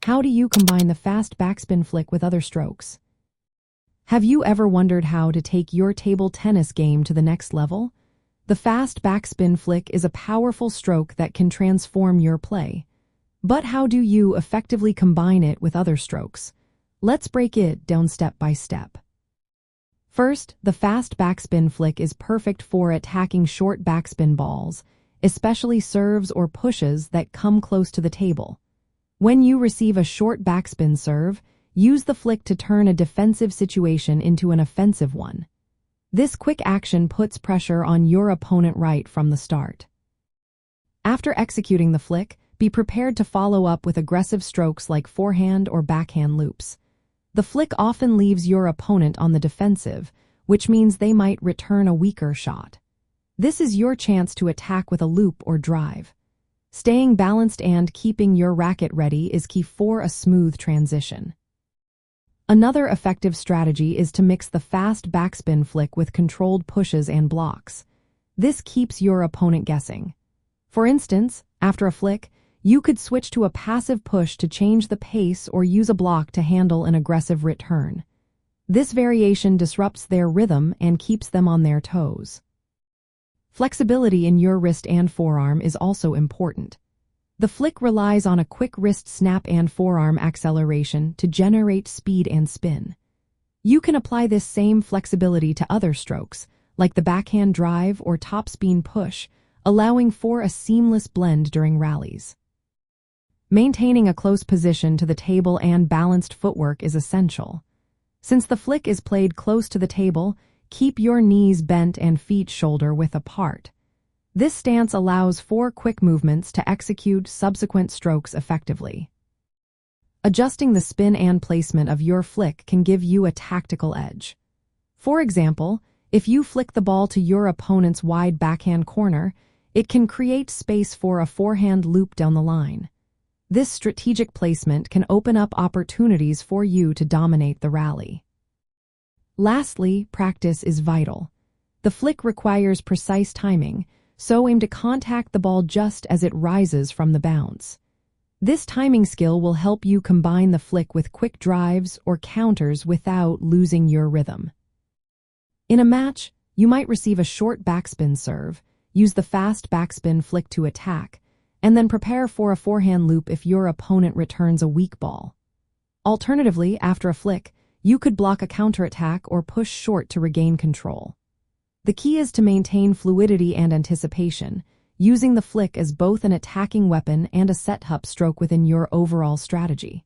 How do you combine the fast backspin flick with other strokes? Have you ever wondered how to take your table tennis game to the next level? The fast backspin flick is a powerful stroke that can transform your play. But how do you effectively combine it with other strokes? Let's break it down step by step. First, the fast backspin flick is perfect for attacking short backspin balls, especially serves or pushes that come close to the table. When you receive a short backspin serve, use the flick to turn a defensive situation into an offensive one. This quick action puts pressure on your opponent right from the start. After executing the flick, be prepared to follow up with aggressive strokes like forehand or backhand loops. The flick often leaves your opponent on the defensive, which means they might return a weaker shot. This is your chance to attack with a loop or drive. Staying balanced and keeping your racket ready is key for a smooth transition. Another effective strategy is to mix the fast backspin flick with controlled pushes and blocks. This keeps your opponent guessing. For instance, after a flick, you could switch to a passive push to change the pace or use a block to handle an aggressive return. This variation disrupts their rhythm and keeps them on their toes. Flexibility in your wrist and forearm is also important. The flick relies on a quick wrist snap and forearm acceleration to generate speed and spin. You can apply this same flexibility to other strokes, like the backhand drive or topspin push, allowing for a seamless blend during rallies. Maintaining a close position to the table and balanced footwork is essential. Since the flick is played close to the table, keep your knees bent and feet shoulder-width apart. This stance allows for quick movements to execute subsequent strokes effectively. Adjusting the spin and placement of your flick can give you a tactical edge. For example, if you flick the ball to your opponent's wide backhand corner, it can create space for a forehand loop down the line. This strategic placement can open up opportunities for you to dominate the rally. Lastly, practice is vital. The flick requires precise timing, so aim to contact the ball just as it rises from the bounce. This timing skill will help you combine the flick with quick drives or counters without losing your rhythm. In a match, you might receive a short backspin serve, use the fast backspin flick to attack, and then prepare for a forehand loop if your opponent returns a weak ball. Alternatively, after a flick, you could block a counterattack or push short to regain control. The key is to maintain fluidity and anticipation, using the flick as both an attacking weapon and a set-up stroke within your overall strategy.